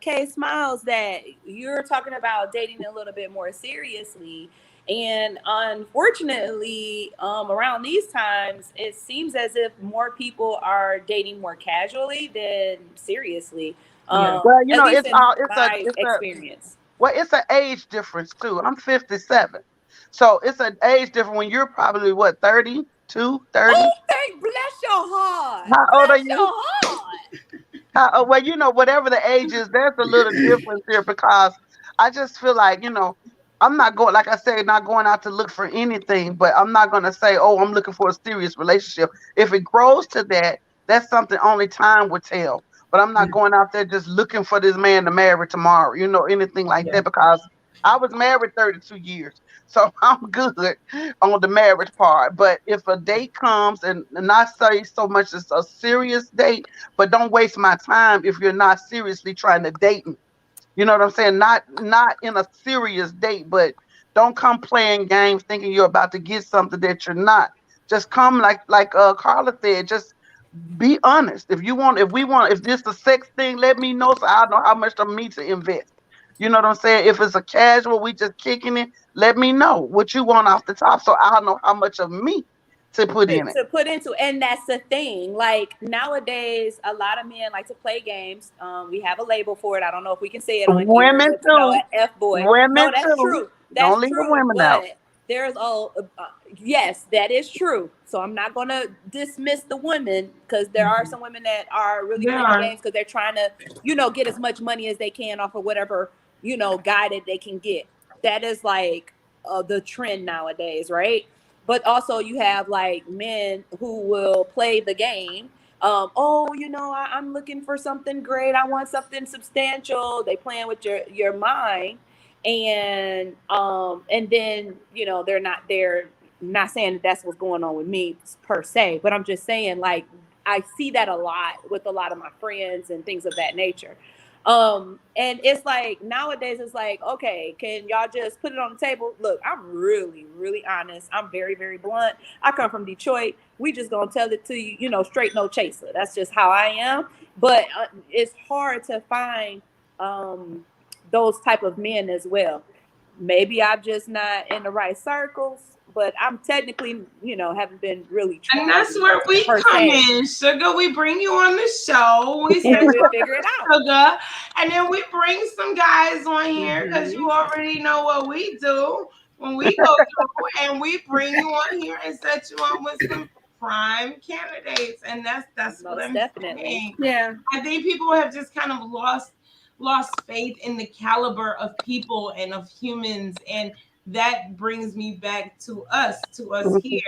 Kay Smiles, that you're talking about dating a little bit more seriously. And unfortunately, around these times, it seems as if more people are dating more casually than seriously. Well, you At know, least it's in all my experience. well, it's an age difference too. I'm 57. So it's an age difference when you're probably what, 32, 30? Oh, bless your heart. How old are Bless you? your heart. Well, you know, whatever the age is, there's a little difference here because I just feel like, you know, I'm not going, like I said, not going out to look for anything, but I'm not going to say, oh, I'm looking for a serious relationship. If it grows to that, that's something only time would tell. But I'm not going out there just looking for this man to marry tomorrow, you know, anything like that, because I was married 32 years. So I'm good on the marriage part. But if a date comes, and not say so much as a serious date, but don't waste my time if you're not seriously trying to date me. You know what I'm saying? Not in a serious date, but don't come playing games thinking you're about to get something that you're not. Just come like Carla said, just be honest. If this is a sex thing, let me know so I know how much of me to invest. You know what I'm saying? If it's a casual, we just kicking it, let me know what you want off the top so I'll know how much of me to put in it. To put into, and that's the thing. Like nowadays, a lot of men like to play games. We have a label for it. I don't know if we can say it on here, Women but you know, too. an F boy. Women No, that's too. true. Don't That's leave the true. women out. But there's yes, that is true. So I'm not gonna dismiss the women, because there are some women that are really playing games because they're trying to, you know, get as much money as they can off of whatever, you know, guy that they can get. That is like the trend nowadays, right? But also you have like men who will play the game. Oh, you know, I'm looking for something great. I want something substantial. They playing with your mind, and then, you know, they're not saying that that's what's going on with me per se, but I'm just saying, like, I see that a lot with a lot of my friends and things of that nature. And it's like nowadays it's like, okay, can y'all just put it on the table? Look, I'm really, really honest. I'm very, very blunt. I come from Detroit. We just gonna tell it to you, you know, straight, no chaser. That's just how I am. But it's hard to find those type of men as well. Maybe I'm just not in the right circles, but I'm technically, you know, haven't been really trying. And that's where we come in, Sugar. We bring you on the show. We and send we you figure it out, Sugar, and then we bring some guys on here because you already know what we do when we go through, and we bring you on here and set you up with some prime candidates, and that's what I'm saying. Yeah, I think people have just kind of lost faith in the caliber of people and of humans, and that brings me back to us here.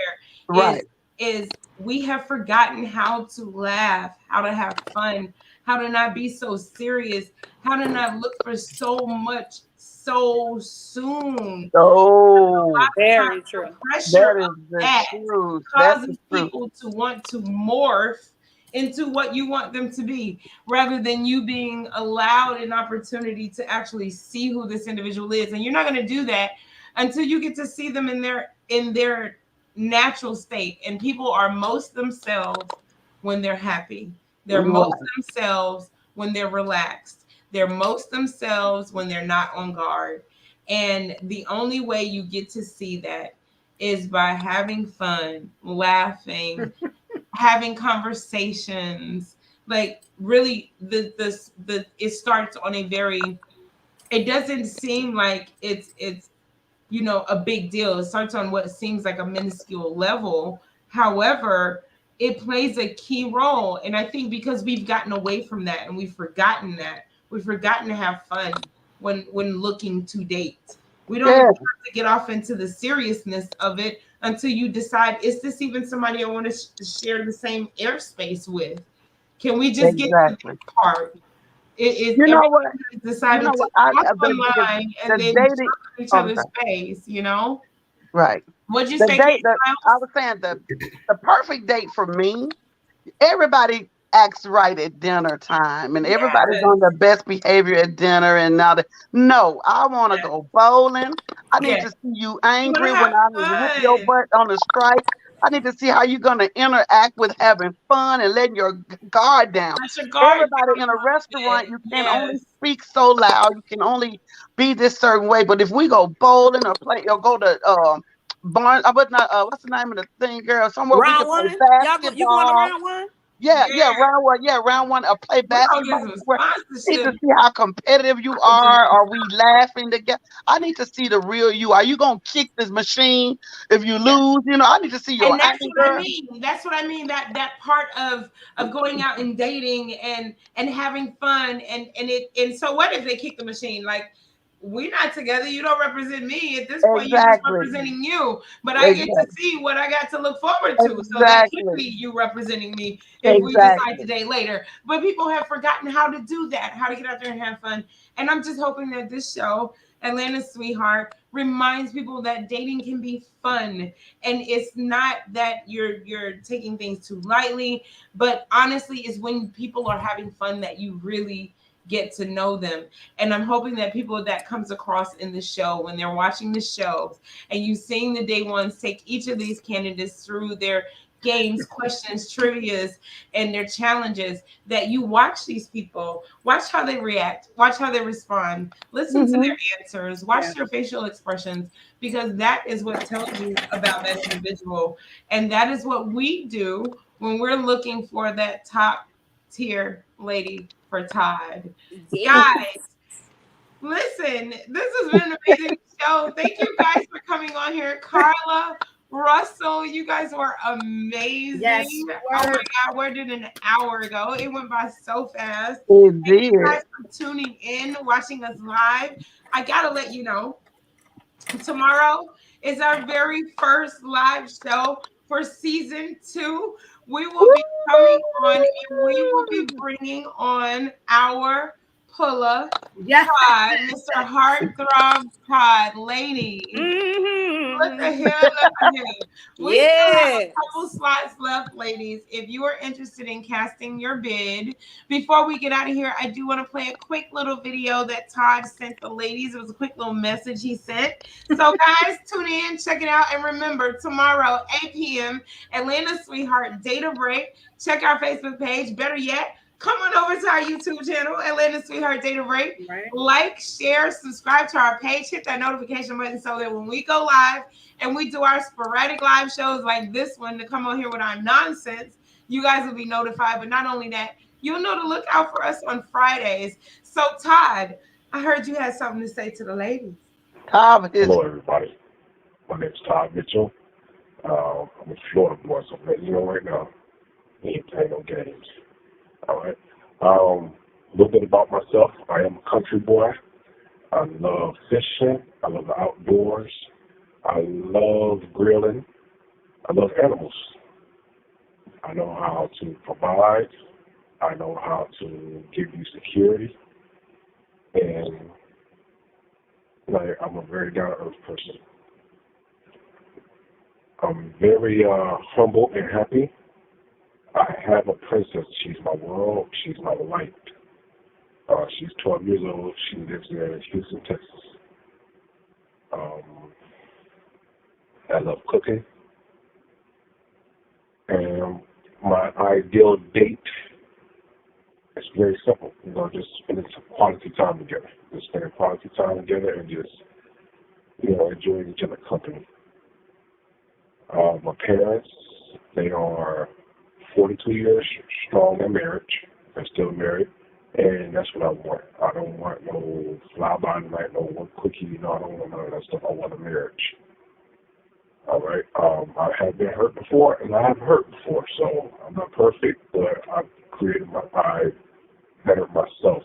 Right. Is we have forgotten how to laugh, how to have fun, how to not be so serious, how to not look for so much so soon. Oh, very true. Pressure that is the truth. causes people to want to morph into what you want them to be, rather than you being allowed an opportunity to actually see who this individual is. And you're not going to do that until you get to see them in their natural state. And people are most themselves when they're happy. They're most themselves when they're relaxed. They're most themselves when they're not on guard. And the only way you get to see that is by having fun, laughing, having conversations. Like really, it starts on a very. It doesn't seem like it's you know, a big deal. It starts on what seems like a minuscule level. However, it plays a key role. And I think because we've gotten away from that and we've forgotten to have fun. when looking to date. We don't Yeah. have to get off into the seriousness of it until you decide, is this even somebody I want to share the same airspace with? Can we just get to Exactly. that part? You know what? Everybody has decided You know to what? talk online and The then jump dating. in each Oh, I'm other's sorry. face, you know? Right. What'd you The say, date. Kate I was saying the perfect date for me. Everybody acts right at dinner time, and everybody's Yes. on their best behavior at dinner. And now, no, I want to go bowling. I need Yes. to see you You want angry to when have I whoop your fun. butt on the strike. I need to see how you're going to interact with having fun and letting your guard down. Let your guard Everybody down in a a little restaurant, bit. you can only Yes. speak so loud. You can only be this certain way. But if we go bowling or play or go to barn, what's the name of the thing, girl? Somewhere we can Round play one? You going to basketball. round one? Yeah, round one. Yeah, round one. Or play We're gonna get basketball. some Where I need to sponsorship. see how competitive you I can do are. that. Are we laughing together? I need to see the real you. Are you gonna kick this machine if you lose? You know, I need to see your And that's what I anger. mean. That's what I mean. That part of going out and dating and having fun and so what if they kick the machine? Like, we're not together. You don't represent me. At this point, you're just Exactly. representing you. But I get to Exactly. see what I got to look forward to. So that could be Exactly. you representing me if we decide to Exactly. date later. But people have forgotten how to do that, how to get out there and have fun. And I'm just hoping that this show, Atlanta's Sweetheart, reminds people that dating can be fun. And it's not that you're taking things too lightly, but honestly, it's when people are having fun that you really get to know them. And I'm hoping that people that comes across in the show, when they're watching the shows and you seeing the day ones take each of these candidates through their games, questions, trivias, and their challenges, that you watch these people, watch how they react, watch how they respond, listen to their answers, watch their facial expressions, because that is what tells you about that individual. And that is what we do when we're looking for that top tier lady for Todd. Yeah. Guys, listen, this has been an amazing show. Thank you guys for coming on here. Carla, Russell, you guys were amazing. Yes, Oh my God, where did an hour go? It went by so fast. It Thank you did. guys for tuning in, watching us live. I gotta let you know, tomorrow is our very first live show for season 2. We will be coming on and we will be bringing on our puller, Todd, Mr. Heartthrob Todd. Ladies, look at him, look at him. We still have a couple slots left, ladies. If you are interested in casting your bid, before we get out of here, I do want to play a quick little video that Todd sent the ladies. It was a quick little message he sent. So guys, tune in, check it out, and remember, tomorrow, 8 p.m., Atlanta Sweetheart Data Break. Check our Facebook page. Better yet, come on over to our YouTube channel, Atlanta Sweetheart Data Break. Like, share, subscribe to our page, hit that notification button so that when we go live and we do our sporadic live shows like this one to come on here with our nonsense, you guys will be notified. But not only that, you'll know to look out for us on Fridays. So, Todd, I heard you had something to say to the ladies. Hello, everybody. My name's Todd Mitchell. I'm a Florida boy, so I'm letting you know right now, he ain't playing no games. All right. A little bit about myself. I am a country boy. I love fishing. I love the outdoors. I love grilling. I love animals. I know how to provide. I know how to give you security. And I'm a very down-to-earth person. I'm very humble and happy. I have a princess. She's my world. She's my light. She's 12 years old. She lives in Houston, Texas. I love cooking. And my ideal date is very simple. Just spending some quality time together. Just spending quality time together and just, enjoying each other's company. My parents, they are 42 years strong in marriage. They're still married. And that's what I want. I don't want no fly-by-night, no one quickie. I don't want none of that stuff. I want a marriage. All right. I have been hurt before, and I have hurt before. So I'm not perfect, but I've bettered myself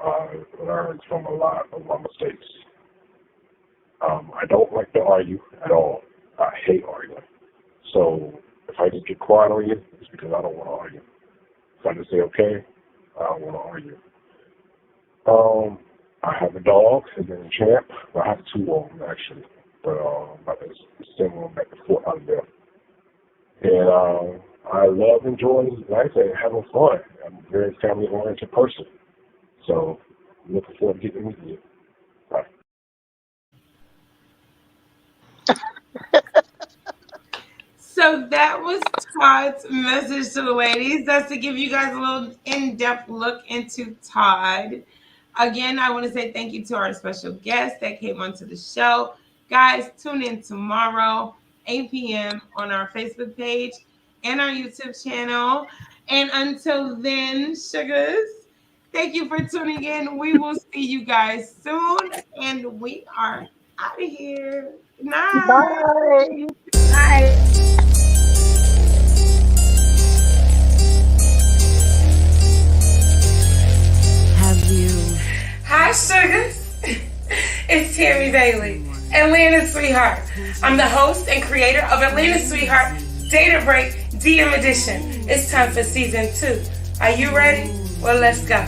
I learned from a lot of my mistakes. I don't like to argue at all. I hate arguing. So if I just get quiet on you, it's because I don't want to argue. If I just say, okay, I don't want to argue. I have a dog, his name is Champ. I have 2 of them, actually. But I'm about to send one back to Fort Lauderdale. And I love enjoying life and having fun. I'm a very family-oriented person. So I'm looking forward to getting with you. Bye. So that was Todd's message to the ladies. That's to give you guys a little in-depth look into Todd. Again, I want to say thank you to our special guest that came onto the show. Guys, tune in tomorrow, 8 p.m. on our Facebook page and our YouTube channel. And until then, sugars, thank you for tuning in. We will see you guys soon. And we are out of here. Good night. Bye. Bye. Hi, sugars. It's Tammy Bailey, Atlanta's Sweetheart. I'm the host and creator of Atlanta's Sweetheart Data Break DM Edition. It's time for season 2. Are you ready? Well, let's go.